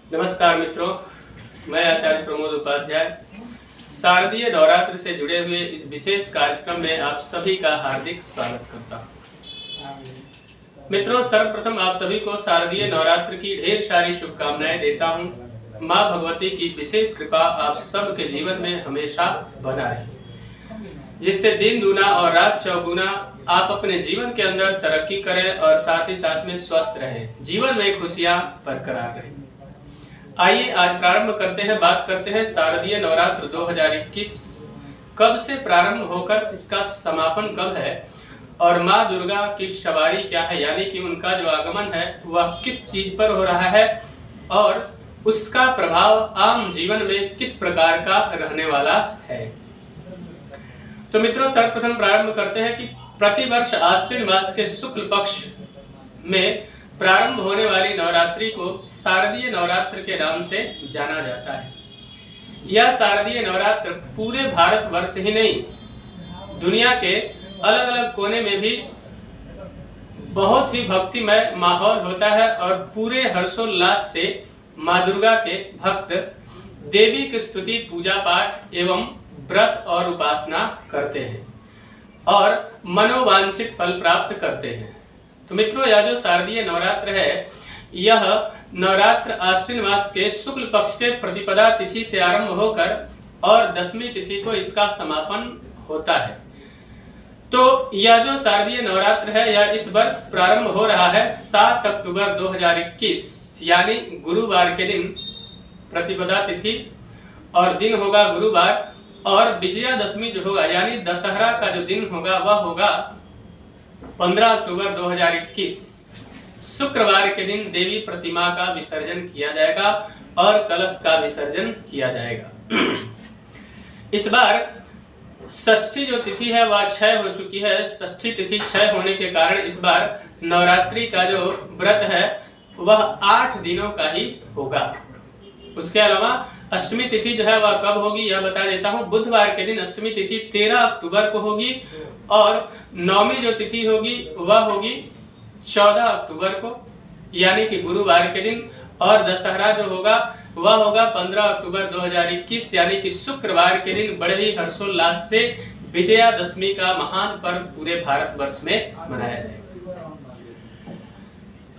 नमस्कार मित्रों, मैं आचार्य प्रमोद उपाध्याय शारदीय नवरात्र से जुड़े हुए इस विशेष कार्यक्रम में आप सभी का हार्दिक स्वागत करता हूँ। मित्रों, सर्वप्रथम आप सभी को शारदीय नवरात्र की ढेर सारी शुभकामनाएं देता हूँ। माँ भगवती की विशेष कृपा आप सबके जीवन में हमेशा बना रहे, जिससे दिन दूना और रात चौगुना आप अपने जीवन के अंदर तरक्की करें और साथ ही साथ में स्वस्थ रहें, जीवन में खुशियां बरकरार रहें। आइए आज प्रारंभ करते हैं, बात करते हैं शारदीय नवरात्र 2021 कब से प्रारंभ होकर इसका समापन कब है और माँ दुर्गा की सवारी क्या है, यानी कि उनका जो आगमन है वह किस चीज पर हो रहा है और उसका प्रभाव आम जीवन में किस प्रकार का रहने वाला है। तो मित्रों, सर्वप्रथम प्रारंभ करते हैं कि प्रतिवर्ष आश्विन मास के शुक्ल पक्ष में प्रारंभ होने वाली नवरात्रि को शारदीय नवरात्र के नाम से जाना जाता है। यह शारदीय नवरात्र पूरे भारतवर्ष ही नहीं, दुनिया के अलग अलग कोने में भी बहुत ही भक्तिमय माहौल होता है और पूरे हर्षोल्लास से माँ दुर्गा के भक्त देवी की स्तुति, पूजा पाठ एवं व्रत और उपासना करते हैं और मनोवांछित फल प्राप्त करते हैं। तो मित्रों, यह जो शारदीय नवरात्र है, यह नवरात्र आश्विन मास के शुक्ल पक्ष के प्रतिपदा तिथि से आरंभ होकर और दशमी तिथि को इसका समापन होता है। तो यह जो शारदीय नवरात्र है, यह इस वर्ष प्रारंभ हो रहा है 7 अक्टूबर 2021 यानी गुरुवार के दिन प्रतिपदा तिथि और दिन होगा गुरुवार, और विजयादशमी जो होगा यानी दशहरा का जो दिन होगा वह होगा 15 अक्टूबर 2021 शुक्रवार के दिन देवी प्रतिमा का विसर्जन किया जाएगा और कलश का विसर्जन किया जाएगा। इस बार षष्ठी जो तिथि है वह क्षय हो चुकी है। षष्ठी तिथि क्षय होने के कारण इस बार नवरात्रि का जो व्रत है वह 8 दिनों का ही होगा। उसके अलावा अष्टमी तिथि जो है वह कब होगी यह बता देता हूँ। बुधवार के दिन अष्टमी तिथि 13 अक्टूबर को होगी और नवमी जो तिथि होगी वह होगी 14 अक्टूबर को यानी कि गुरुवार के दिन, और दशहरा जो होगा वह होगा 15 अक्टूबर 2021 यानी कि शुक्रवार के दिन बड़े ही हर्षोल्लास से विजयादशमी का महान पर्व पूरे भारतवर्ष में मनाया जाएगा।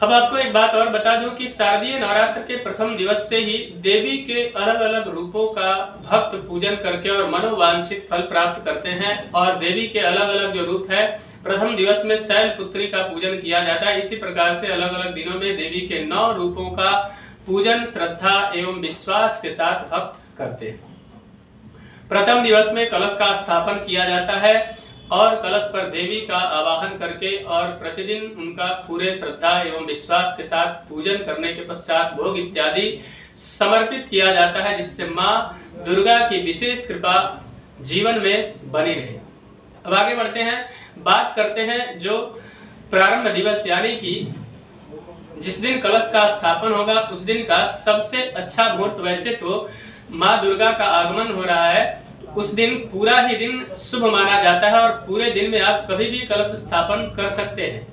अब आपको एक बात और बता दूं कि शारदीय नवरात्र के प्रथम दिवस से ही देवी के अलग अलग रूपों का भक्त पूजन करके और मनोवांछित फल प्राप्त करते हैं। और देवी के अलग अलग जो रूप है, प्रथम दिवस में शैलपुत्री का पूजन किया जाता है। इसी प्रकार से अलग अलग दिनों में देवी के 9 रूपों का पूजन श्रद्धा एवं विश्वास के साथ भक्त करते हैं। प्रथम दिवस में कलश का स्थापन किया जाता है और कलश पर देवी का आवाहन करके और प्रतिदिन उनका पूरे श्रद्धा एवं विश्वास के साथ पूजन करने के पश्चात भोग इत्यादि समर्पित किया जाता है, जिससे माँ दुर्गा की विशेष कृपा जीवन में बनी रहे। अब आगे बढ़ते हैं, बात करते हैं जो प्रारंभ दिवस यानी कि जिस दिन कलश का स्थापन होगा उस दिन का सबसे अच्छा मुहूर्त। वैसे तो माँ दुर्गा का आगमन हो रहा है, उस दिन पूरा ही दिन शुभ माना जाता है और पूरे दिन में आप कभी भी कलश स्थापन कर सकते हैं।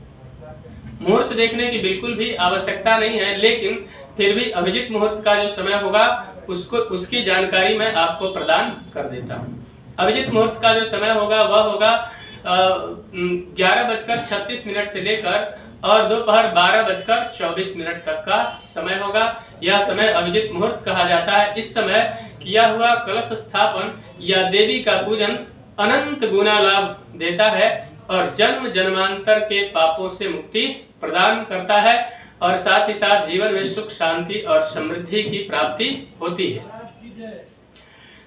मुहूर्त देखने की बिल्कुल भी आवश्यकता नहीं है, लेकिन फिर भी अभिजीत मुहूर्त का जो समय होगा उसकी जानकारी मैं आपको प्रदान कर देता हूँ। अभिजीत मुहूर्त का जो समय होगा वह होगा 11:36 से लेकर और दोपहर 12:24 तक का समय होगा। यह समय अभिजीत मुहूर्त कहा जाता है। इस समय किया हुआ कलश स्थापन या देवी का पूजन अनंत गुना लाभ देता है और जन्म जन्मांतर के पापों से मुक्ति प्रदान करता है और साथ ही साथ जीवन में सुख, शांति और समृद्धि की प्राप्ति होती है।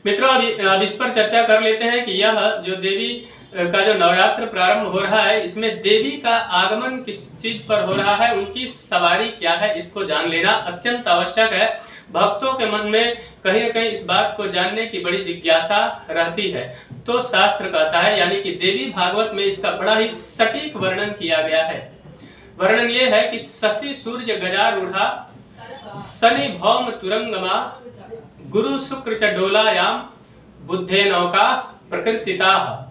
मित्रों, अब इस पर चर्चा कर लेते हैं कि यह जो देवी का जो नवरात्र प्रारंभ हो रहा है, इसमें देवी का आगमन किस चीज पर हो रहा है, उनकी सवारी क्या है, इसको जान लेना अत्यंत आवश्यक है। भक्तों के मन में कहीं न कहीं इस बात को जानने की बड़ी जिज्ञासा रहती है। तो शास्त्र कहता है, यानी कि देवी भागवत में इसका बड़ा ही सटीक वर्णन किया गया है। वर्णन ये है कि शशि सूर्य गजारूढ़ा शनि भौम तुरंगमा गुरु शुक्र च डोलायाम बुद्धे नौका प्रकृतिता।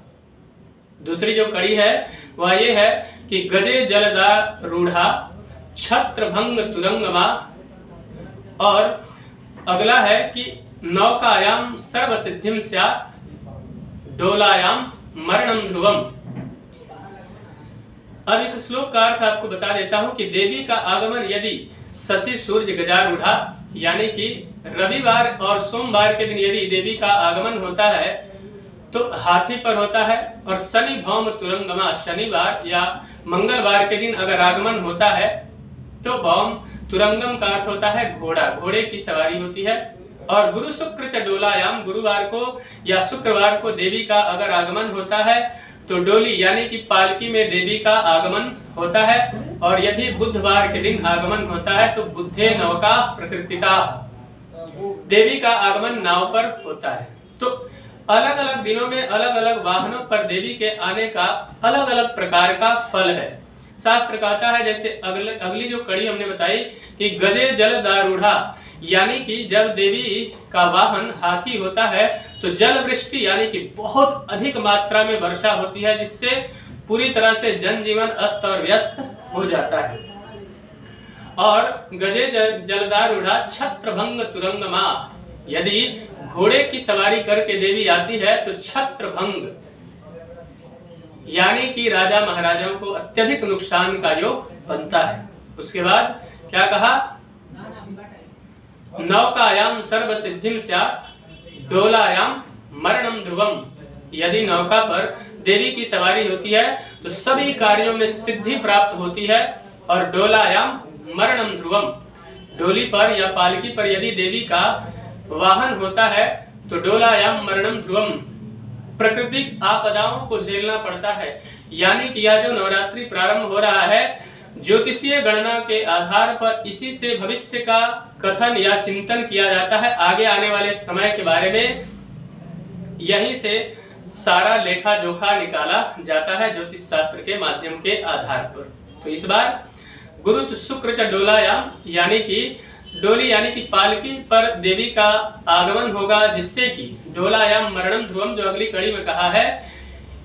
दूसरी जो कड़ी है वह ये है कि गजे जलदा रूढ़ा छत्र भंग तुरंगमा और अगला है कि नौकायाम सर्व सिद्धिम स्यात् डोलायाम मरणम ध्रुवम। अब इस श्लोक का अर्थ आपको बता देता हूं कि देवी का आगमन यदि शशि सूर्य गजारूढ़ा यानी कि रविवार और सोमवार के दिन यदि देवी का आगमन होता है तो हाथी पर होता है, और शनि भौम तुरंगमा शनिवार या मंगलवार के दिन अगर आगमन होता है तो भौम तुरंगम का अर्थ होता है घोड़ा, घोड़े की सवारी होती है। और गुरु शुक्र च डोलायाम, गुरुवार को या शुक्रवार को देवी का अगर आगमन होता है तो डोली यानी कि पालकी में देवी का आगमन होता है। और यदि बुधवार के दिन आगमन होता है तो बुद्धे नौका प्रकृतिता, देवी का आगमन नाव पर होता है। तो अलग अलग दिनों में अलग अलग वाहनों पर देवी के आने का अलग अलग प्रकार का फल है। शास्त्र कहता है, जैसे अगली जो कड़ी हमने बताई कि गजे जल दारूढ़ा, यानी कि जब देवी का वाहन हाथी होता है तो जल वृष्टि यानी कि बहुत अधिक मात्रा में वर्षा होती है, जिससे पूरी तरह से जनजीवन अस्त और व्यस्त हो जाता है। और गजे जलदारूढ़ा छत्रभंग तुरंगमा, यदि घोड़े की सवारी करके देवी आती है तो छत्रभंग यानी कि राजा महाराजाओं को अत्यधिक नुकसान का योग बनता है। उसके बाद क्या कहा, नौकायाम सर्व सिद्धिम स्यात् डोलायाम मरणम ध्रुवम, यदि नौका पर देवी की सवारी होती है तो सभी कार्यों में सिद्धि प्राप्त होती है। और डोलायाम मरणम ध्रुवम, डोली पर या पालकी पर यदि देवी का वाहन होता है तो डोलायाम मरणम ध्रुवम, प्राकृतिक आपदाओं को झेलना पड़ता है। यानी कि यह जो नवरात्रि प्रारंभ हो रहा है, ज्योतिषीय गणना के आधार पर इसी से भविष्य का कथन या चिंतन किया जाता है। आगे आने वाले समय के बारे में यहीं से सारा लेखा जोखा निकाला जाता है ज्योतिष शास्त्र के माध्यम के आधार पर। तो इस बार गुरु शुक्र च डोलायाम यानी कि डोली यानी कि पालकी पर देवी का आगमन होगा, जिससे कि डोलायाम मरणम ध्रुवम जो अगली कड़ी में कहा है,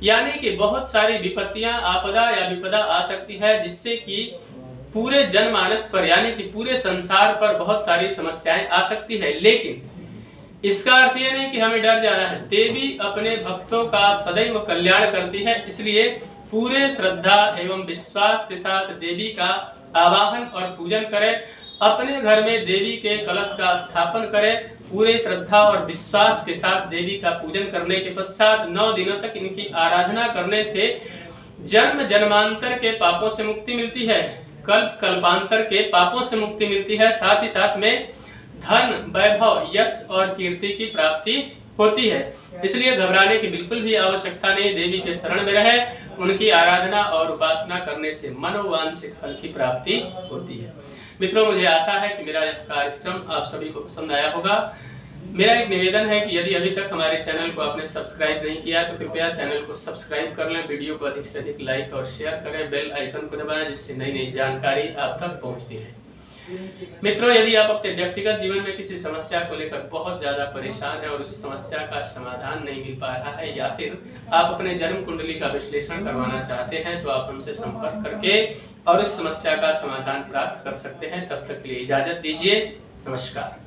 यानी कि बहुत सारी विपत्तियां आपदा या विपदा आ सकती है, जिससे कि पूरे जनमानस पर यानी कि पूरे संसार पर बहुत सारी समस्याएं आ सकती है। लेकिन इसका अर्थ यह नहीं कि हमें डर जाना है। देवी अपने भक्तों का सदैव कल्याण करती है, इसलिए पूरे श्रद्धा एवं विश्वास के साथ देवी का आवाहन और पूजन करें। अपने घर में देवी के कलश का स्थापन करें। पूरे श्रद्धा और विश्वास के साथ देवी का पूजन करने के पश्चात 9 दिनों तक इनकी आराधना करने से जन्म जन्मांतर के पापों से मुक्ति मिलती है, कल्प कल्पांतर के पापों से मुक्ति मिलती है। साथ ही साथ में धन, वैभव, यश और कीर्ति की प्राप्ति होती है। इसलिए घबराने की बिल्कुल भी आवश्यकता नहीं। देवी के शरण में रहे, उनकी आराधना और उपासना करने से मनोवांछित फल की प्राप्ति होती है। मित्रों, मुझे आशा है कि मेरा यह कार्यक्रम आप सभी को पसंद आया होगा। मेरा एक निवेदन है कि यदि अभी तक हमारे चैनल को आपने सब्सक्राइब नहीं किया तो कृपया चैनल को सब्सक्राइब कर लें, वीडियो को अधिक से अधिक लाइक और शेयर करें, बेल आइकन को दबाएं, जिससे नई नई जानकारी आप तक पहुंचती है। मित्रों, यदि आप अपने व्यक्तिगत जीवन में किसी समस्या को लेकर बहुत ज्यादा परेशान है और उस समस्या का समाधान नहीं मिल पा रहा है, या फिर आप अपने जन्म कुंडली का विश्लेषण करवाना चाहते हैं, तो आप हमसे संपर्क करके और उस समस्या का समाधान प्राप्त कर सकते हैं। तब तक के लिए इजाजत दीजिए। नमस्कार।